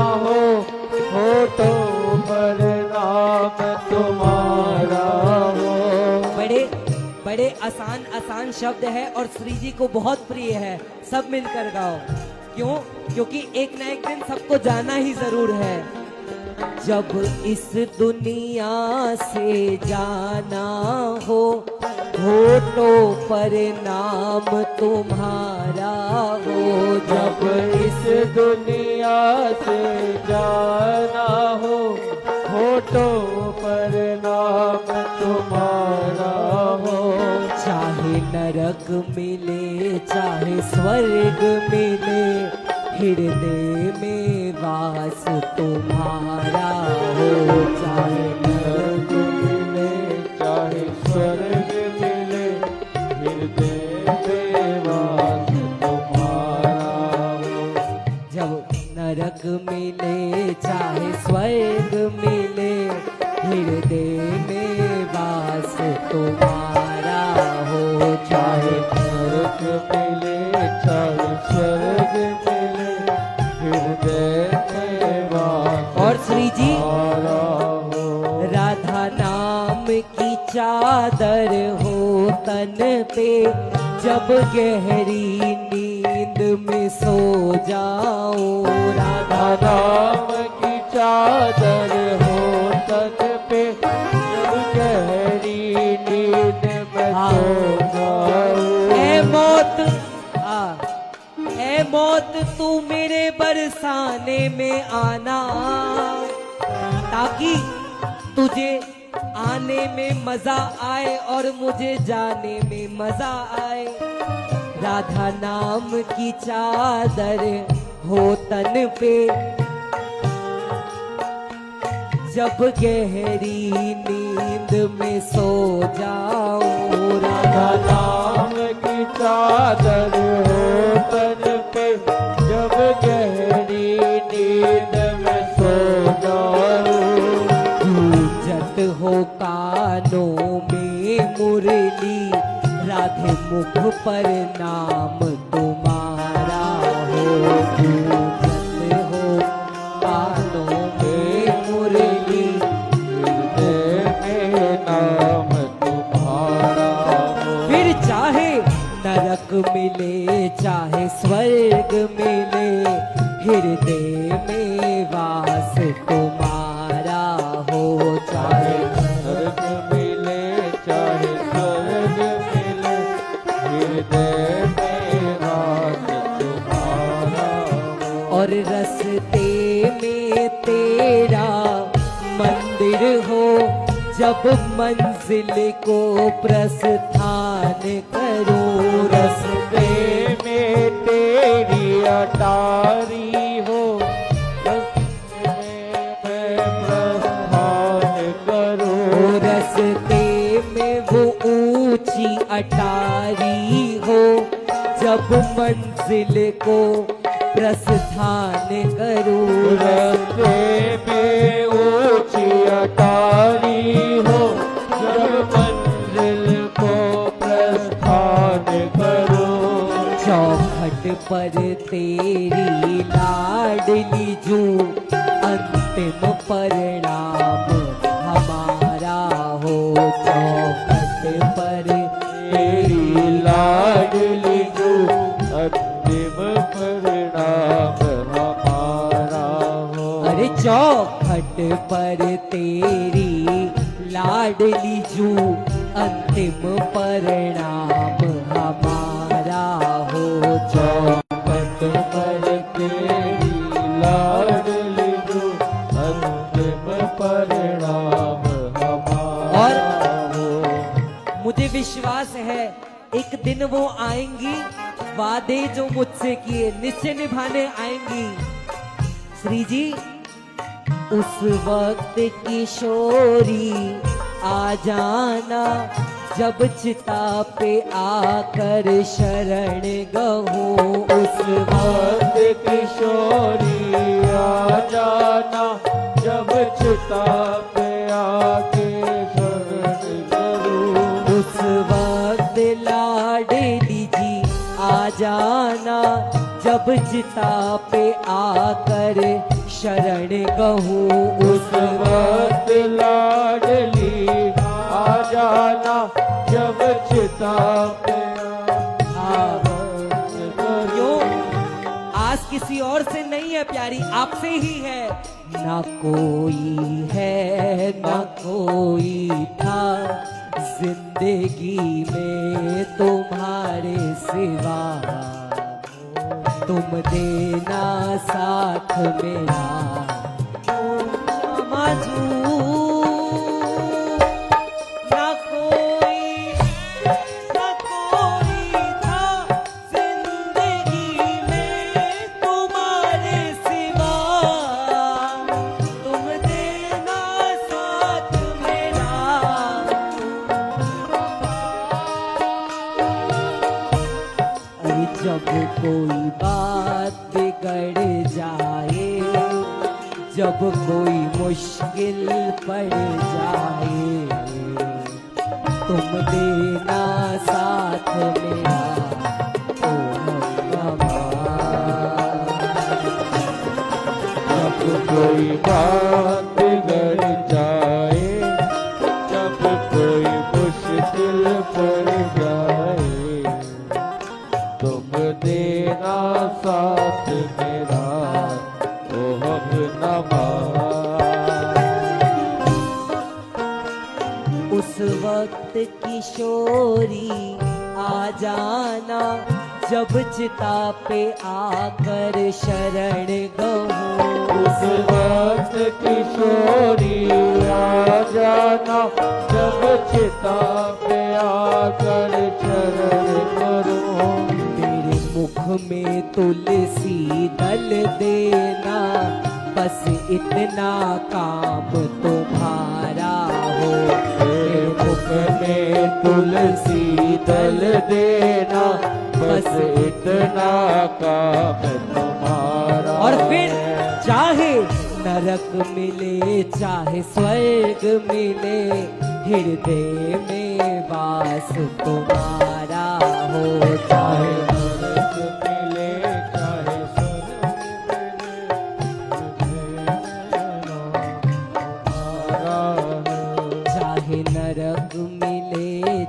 हो, होठों पर नाम तुम्हारा हो। बड़े आसान आसान शब्द है और श्री जी को बहुत प्रिय है। सब मिलकर गाओ। क्यों? क्योंकि एक ना एक दिन सबको जाना ही जरूर है। जब इस दुनिया से जाना हो, होठों पर नाम तुम्हारा हो। जब इस दुनिया से जाना हो, होठों पर नाम तुम्हारा हो। चाहे नरक मिले चाहे स्वर्ग मिले, हृदय में वास तुम्हारा हो। चाहे नरक मिले चाहे स्वर्ग मिले, हृदय में वास तुम्हारा हो। जब नरक मिले चाहे स्वर्ग मिले, हृदय में वास तुम्हारा हो। चाहे नरक मिले चाहे स्वर्ग मिले, हृदय में वास और श्री जी तुम्हारा हो। राधा नाम की चादर हो तन पे, जब गहरी नींद में सो जाओ। राधा नाम की चादर हो तन पे, जब गहरी नींद में सो जाओ। ऐ मौत तू मेरे बरसाने में आना, ताकि तुझे आने में मजा आए और मुझे जाने में मजा आए। राधा नाम की चादर हो तन पे, जब गहरी नींद में सो जाओ। राधा नाम की चादर हो तन पे, जब गहरी नींद में सो जाओ। गूंजत हो कानों में मुरली, राधे मुख पर नाम तुम्हारा हो। गूंजत हो कानों में मुरली, हृदय में नाम तुम्हारा हो। फिर चाहे नरक मिले चाहे स्वर्ग मिले, हृदय में वास तुम्हारा हो। चाहे नरक मिले चाहे स्वर्ग मिले, हृदय में वास तुम्हारा हो। और रस्ते में तेरा मंदिर हो, जब मंजिल को प्रस्थान करूं। रस्ते में तेरी अटारी हो, रस्ते में मैं प्रस्थान करूं। रस्ते में वो ऊंची अटारी हो, जब मंजिल को प्रस्थान करूं। रस्ते में ऊंची अटारी हो, जब मंजिल को प्रस्थान करूं। चौखट पर तेरी लाडली जू, अंतिम परिणाम हमारा हो। चौखट पर तेरी लाडली जू, अंतिम परिणाम हमारा हो। अरे चौखट पर तेरी लाडली जू, अंतिम परिणाम हमारा हो। चौखट पर तेरी लाडली जू, अंतिम परिणाम हमारा हो। मुझे विश्वास है एक दिन वो आएंगी, वादे जो मुझसे किए निश्चय निभाने आएंगी। श्री जी उस वक्त किशोरी आ जाना, जब चिता पे आकर शरण गहूं। उस वक्त किशोरी आ जाना, जब चिता पे आके शरण करूं। उस वक्त लाडली जी आ जाना, जब चिता पे आकर शरण गहूँ उस वक्त लाडली आ जाना, जब चिता पे क्यों? आस किसी और से नहीं है प्यारी, आपसे ही है। ना कोई है ना कोई था जिंदगी में तुम्हारे सिवा, तुम देना साथ मेरा माजू। ना कोई था जिंदगी में तुम्हारे सिवा, तुम देना साथ मेरा। अरे जब कोई बात बिगड़ जाए, जब कोई मुश्किल पड़ जाए, तुम देना साथ मेरा ओ अम्मा। जब कोई बात बिगड़ जाए, जब कोई मुश्किल पड़ जाए, तुम देना साथ मेरा ओ हमनवा। उस वक्त किशोरी आ जाना, जब चिता पे आकर शरण गहूँ। उस वक्त किशोरी आ जाना, जब चिता पे आकर शरण करूं। तेरे मुख में तुलसी दल देना, बस इतना काम तुम्हारा हो। तेरे मुख में तुलसी दल देना, बस इतना काम तुम्हारा। और फिर चाहे नरक मिले चाहे स्वर्ग मिले, हृदय में वास तुम्हारा हो। चाहे नरक मिले चाहे स्वर्ग मिले, चाहे नरक मिले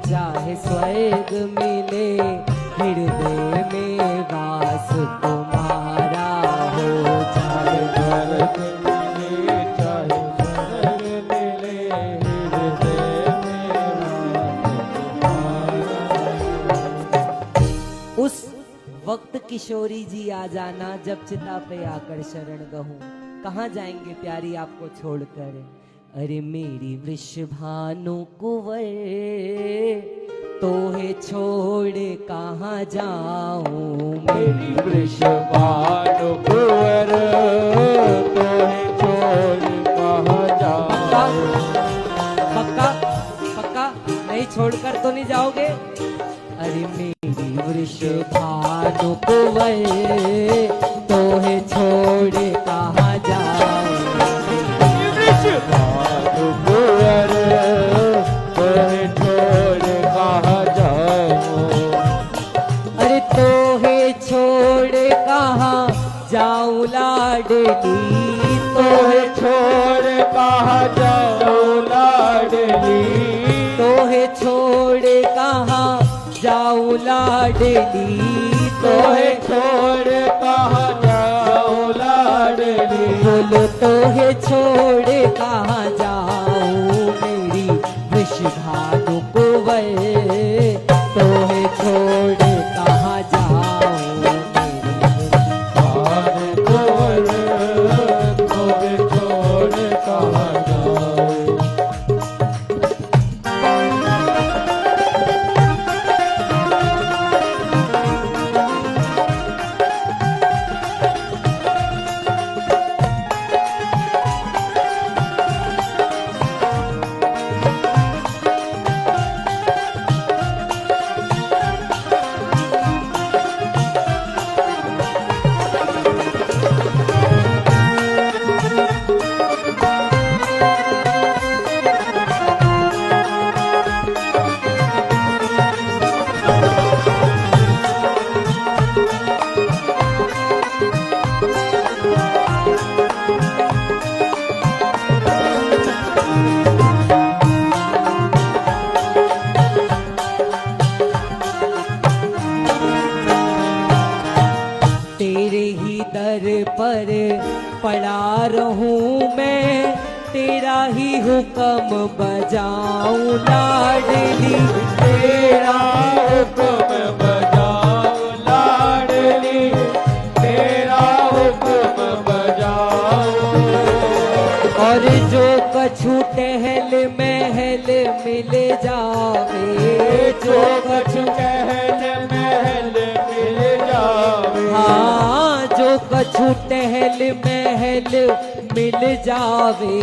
चाहे स्वर्ग मिले, हृदय में वास तुम्हारा हो। चाहे नरक मिले चाहे स्वर्ग मिले, हृदय में वास तुम्हारा। उस वक्त किशोरी जी आ जाना, जब चिता पे आकर शरण गहूँ। कहाँ जाएंगे प्यारी आपको छोड़कर? अरे मेरी वृषभानु कुंवर, तोहे छोड़ कहाँ जाऊं? मेरी वृषभानु कुंवर, तोहे छोड़ कहाँ जाऊं? पक्का पक्का नहीं छोड़कर तो नहीं जाओगे? अरे मेरी वृषभानु कुंवर, तोहे छोड़ कहाँ जाऊं? वृषभानु कुंवर, तोहे छोड़ कहाँ जाऊं? अरे तोहे छोड़ कहाँ जाऊं लाडली? तोहे छोड़ कहाँ जाऊं लाडली? तोहे छोड़ कहाँ जाऊं लाडली? तोहे छोड़ कहाँ जाऊं लाडली? बोलो तोहे छोड़ कहाँ जाऊं मेरी वृषभानु कुंवर? तोहे छोड़ कहाँ जाऊं मेरी वृषभानु कुंवर, तोहे छोड़ कहाँ जाऊं? पर पड़ा रहूं मैं, तेरा ही हुक्म बजाऊं लाडली, तेरा हुक्म बजाओ लाडली, तेरा हुक्म बजाओ। और जो कछु टहल महल मिल जावे, जो कछु कहल महल मिल जावे, हाँ जो कछु टहल महल मिल जावे,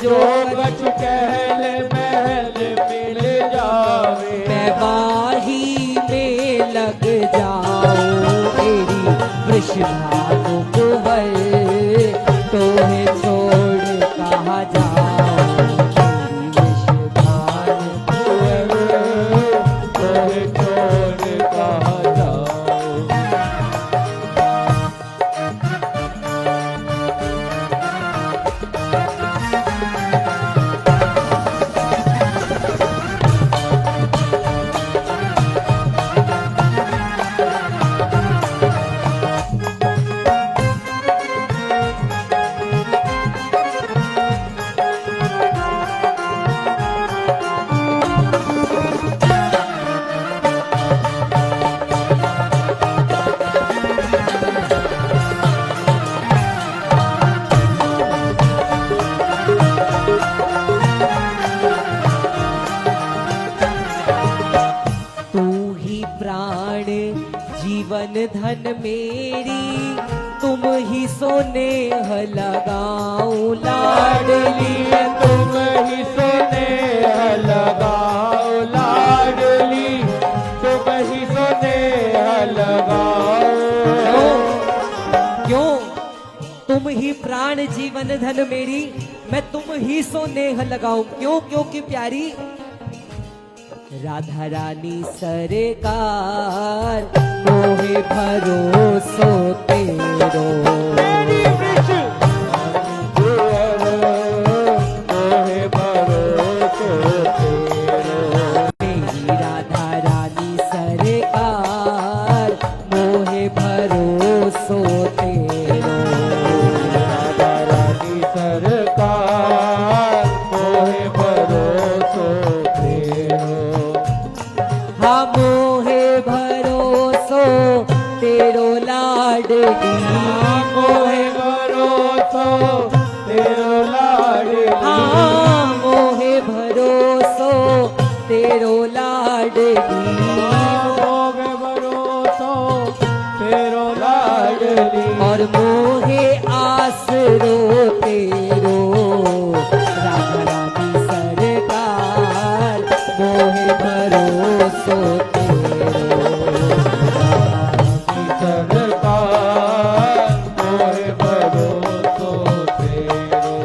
जो कछु कहल महल मिल जावे, मैं बाही में लग जाऊं तेरी वृषभानु कुंवर, तोहे छोड़ कहाँ जाऊं तेरी वृषभानु कुंवर, तोहे छोड़ कहाँ जाऊं। जीवन धन मेरी, तुम ही सोने लगाऊं लाडली, तुम ही सोने लगाओ लाडली, तुम ही सोने लगाओ। क्यों? तुम ही प्राण जीवन धन मेरी, मैं तुम ही सोनेह लगाऊं। क्यों? क्योंकि प्यारी राधा रानी सरकार, मोहे भरोसो तेरो, मेरी वृष कुंवर, मोहे भरोसो तेरो। मेरी राधा रानी सरकार, मोहे भरोसो तेरो, राधा रानी सरकार, मोहे भरोसो तेरो। हाँ मोहे भरोसो तेरो लाडली, मोहे भरोसो तेरो लाडली, हाँ मोहे भरोसो तेरो लाडली, मोहे भरोसो तेरो लाडली। और मोहे आसरो तेरो राधा रानी सरकार, मोहे भरोसो तेरो सरकार, मोहे भरोसो तेरो।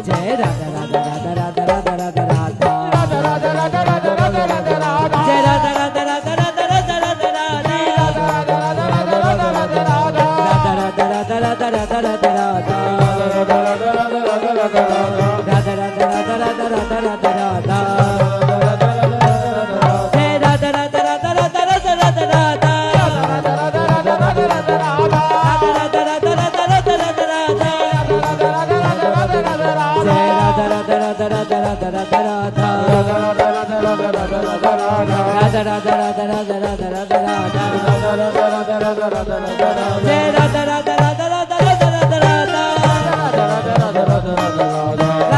जय राधा राधा राधा राधा राधा राधा राधा, राधा राधा राधा राधा राधा राधा राधा। जय राधा राधा राधा राधा राधा राधा राधा, राधा राधा राधा राधा राधा राधा। राधा राधा राधा राधा राधा राधा राधा, राधा राधा राधा राधा राधा राधा। राधा राधा राधा राधा राधा राधा, जय राधा राधा राधा राधा राधा राधा राधा, राधा राधा राधा राधा राधा राधा, जय राधा राधा राधा राधा राधा राधा राधा, राधा राधा राधा राधा राधा राधा राधा, जय राधा राधा राधा राधा राधा राधा राधा,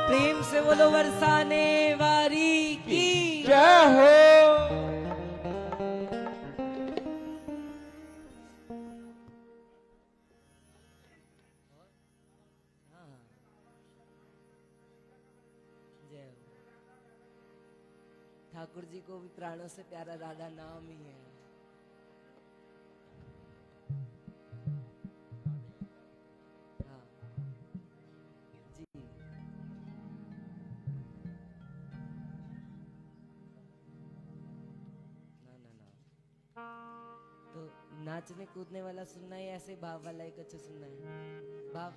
प्रेम से बोलो बरसाने वारी की। जय हो। जय हो। ठाकुर जी को भी प्राणों से प्यारा राधा नाम ही है। हाँ जी। ना ना ना, तो नाचने कूदने वाला सुनना है या ऐसे भाव वाला एक अच्छा सुनना है? भाव